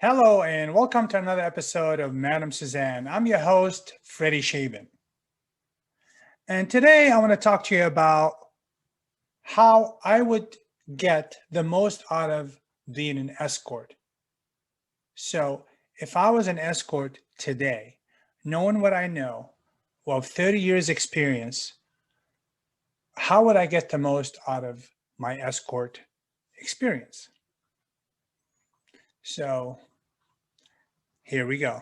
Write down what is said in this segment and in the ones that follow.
Hello and welcome to another episode of Madam Suzanne. I'm your host, Freddie Shaban. And today I want to talk to you about how I would get the most out of being an escort. So if I was an escort today, knowing what I know, well, 30 years experience, how would I get the most out of my escort experience? So here we go.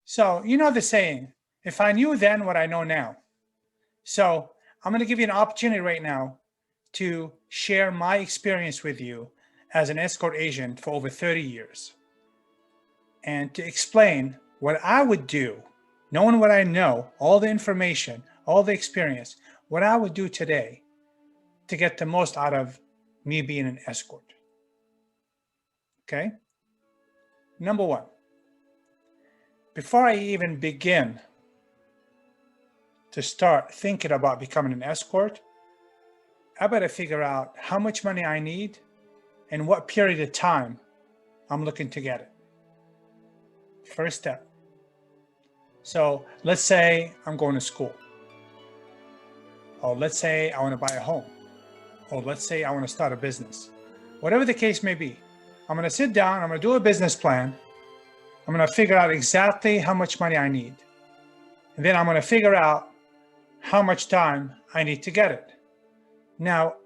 So, you know the saying, if I knew then what I know now. So, I'm going to give you an opportunity right now to share my experience with you as an escort agent for over 30 years and to explain what I would do, knowing what I know, all the information, all the experience, what I would do today to get the most out of me being an escort. Okay? Number one, before I even begin to start thinking about becoming an escort, I better figure out how much money I need and what period of time I'm looking to get it. First step. So let's say I'm going to school. Or let's say I want to buy a home. Or let's say I want to start a business. Whatever the case may be, I'm going to sit down, I'm going to do a business plan. I'm going to figure out exactly how much money I need. And then I'm going to figure out how much time I need to get it. Now,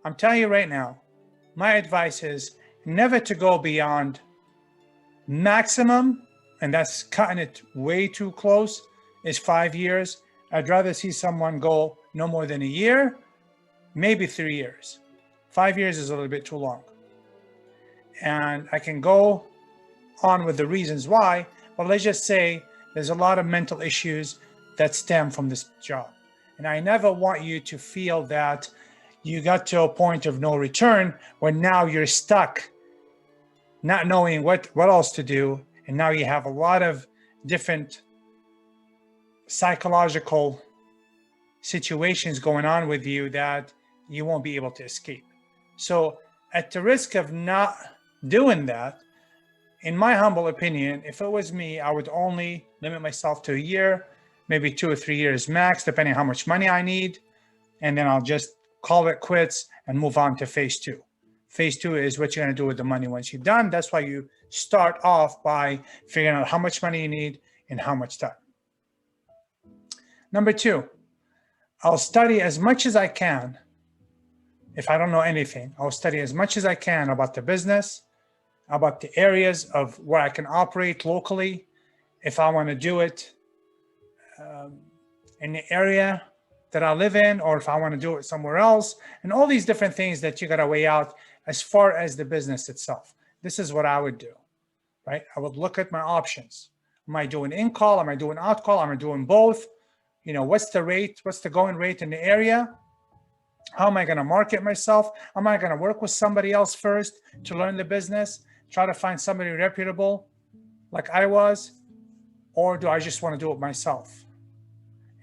I'm telling you right now, my advice is never to go beyond maximum, and that's cutting it way too close, is 5 years. I'd rather see someone go no more than a year, maybe 3 years. 5 years is a little bit too long. And I can go on with the reasons why, but let's just say there's a lot of mental issues that stem from this job. And I never want you to feel that you got to a point of no return where now you're stuck, not knowing what else to do. And now you have a lot of different psychological situations going on with you that you won't be able to escape. So at the risk of not doing that, in my humble opinion, if it was me, I would only limit myself to a year, maybe 2 or 3 years max, depending on how much money I need. And then I'll just call it quits and move on to phase two. Phase two is what you're going to do with the money once you're done. That's why you start off by figuring out how much money you need and how much time. Number two, I'll study as much as I can. If I don't know anything, I'll study as much as I can about the business, about the areas of where I can operate locally, if I want to do it in the area that I live in, or if I want to do it somewhere else, and all these different things that you got to weigh out as far as the business itself. This is what I would do, right? I would look at my options. Am I doing in-call? Am I doing out-call? Am I doing both? You know, what's the rate? What's the going rate in the area? How am I going to market myself? Am I going to work with somebody else first to learn the business? Try to find somebody reputable like I was? Or do I just want to do it myself?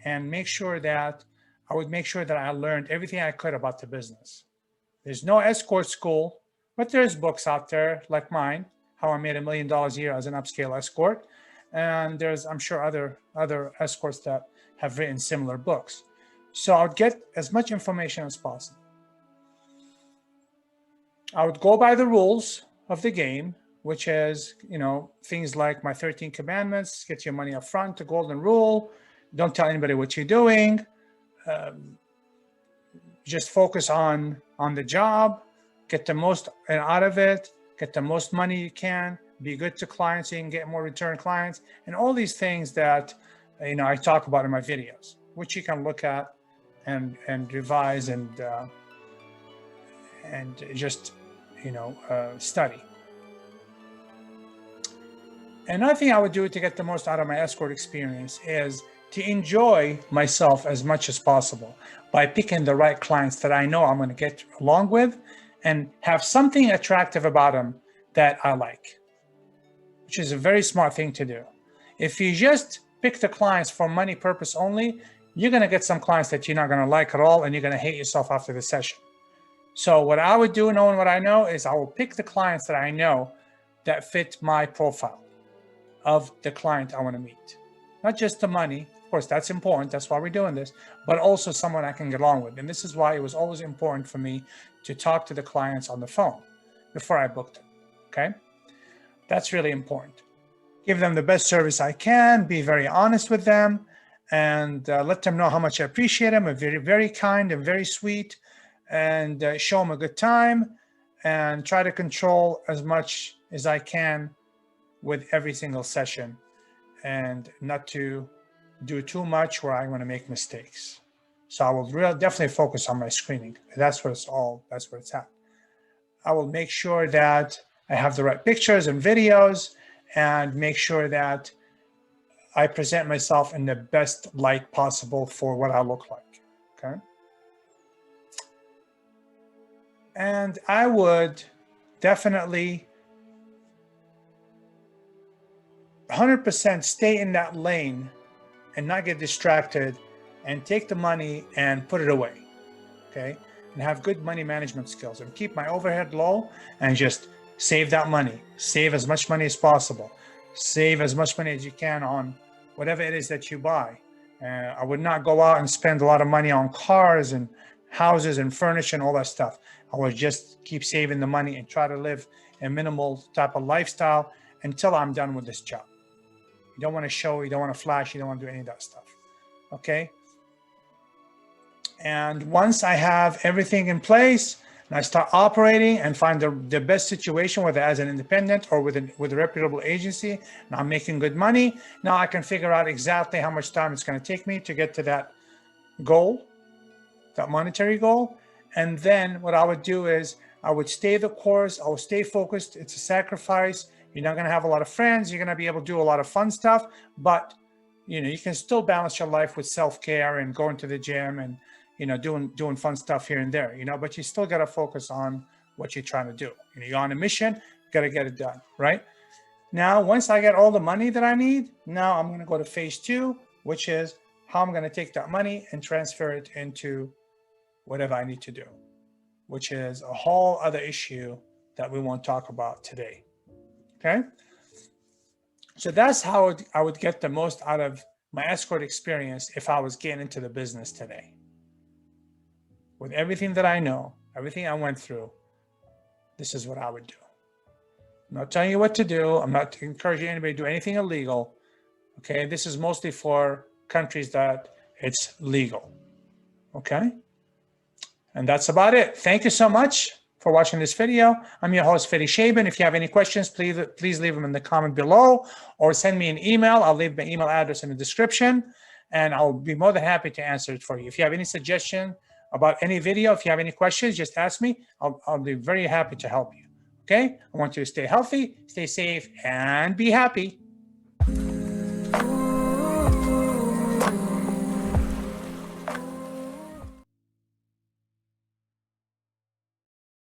And make sure that I learned everything I could about the business. There's no escort school, but there's books out there like mine, How I Made $1 Million a Year as an Upscale Escort. And there's, I'm sure, other escorts that have written similar books. So I would get as much information as possible. I would go by the rules of the game, which is, you know, things like my 13 commandments, get your money up front, the golden rule, don't tell anybody what you're doing, just focus on the job, get the most out of it, get the most money you can, be good to clients so you can get more return clients, and all these things that, you know, I talk about in my videos, which you can look at and revise and just, you know, study. Another thing I would do to get the most out of my escort experience is to enjoy myself as much as possible by picking the right clients that I know I'm going to get along with and have something attractive about them that I like, which is a very smart thing to do. If you just pick the clients for money purpose only, you're going to get some clients that you're not going to like at all, and you're going to hate yourself after the session. So what I would do, knowing what I know, is I will pick the clients that I know that fit my profile of the client I want to meet. Not just the money, of course, that's important. That's why we're doing this, but also someone I can get along with. And this is why it was always important for me to talk to the clients on the phone before I booked them. Okay. That's really important. Give them the best service I can, be very honest with them, and let them know how much I appreciate them. I'm very, very kind and very sweet, and show them a good time, and try to control as much as I can with every single session, and not to do too much where I'm going to make mistakes. So I will definitely focus on my screening. That's where it's at. I will make sure that I have the right pictures and videos, and make sure that I present myself in the best light possible for what I look like, okay? And I would definitely 100% stay in that lane and not get distracted, and take the money and put it away, okay? And have good money management skills, and keep my overhead low, and just save that money. Save as much money as possible. Save as much money as you can on whatever it is that you buy. I would not go out and spend a lot of money on cars and houses and furniture and all that stuff. I would just keep saving the money and try to live a minimal type of lifestyle until I'm done with this job. You don't want to show, you don't want to flash, you don't want to do any of that stuff, okay? And once I have everything in place, and I start operating and find the best situation, whether as an independent or with a reputable agency, and I'm making good money, now I can figure out exactly how much time it's going to take me to get to that goal, that monetary goal. And then what I would do is I would stay the course, I will stay focused. It's a sacrifice. You're not going to have a lot of friends. You're going to be able to do a lot of fun stuff, but you can still balance your life with self-care and going to the gym and doing fun stuff here and there, but you still got to focus on what you're trying to do. You're on a mission, got to get it done, right? Now, once I get all the money that I need, now I'm going to go to phase 2, which is how I'm going to take that money and transfer it into whatever I need to do, which is a whole other issue that we won't talk about today. Okay. So that's how I would get the most out of my escort experience if I was getting into the business today. With everything that I know, everything I went through, this is what I would do. I'm not telling you what to do. I'm not encouraging anybody to do anything illegal. Okay. This is mostly for countries that it's legal. Okay. And that's about it. Thank you so much for watching this video. I'm your host, Fadi Shaban. If you have any questions, please leave them in the comment below or send me an email. I'll leave my email address in the description, and I'll be more than happy to answer it for you. If you have any suggestion about any video, if you have any questions, just ask me. I'll be very happy to help you. Okay? I want you to stay healthy, stay safe, and be happy.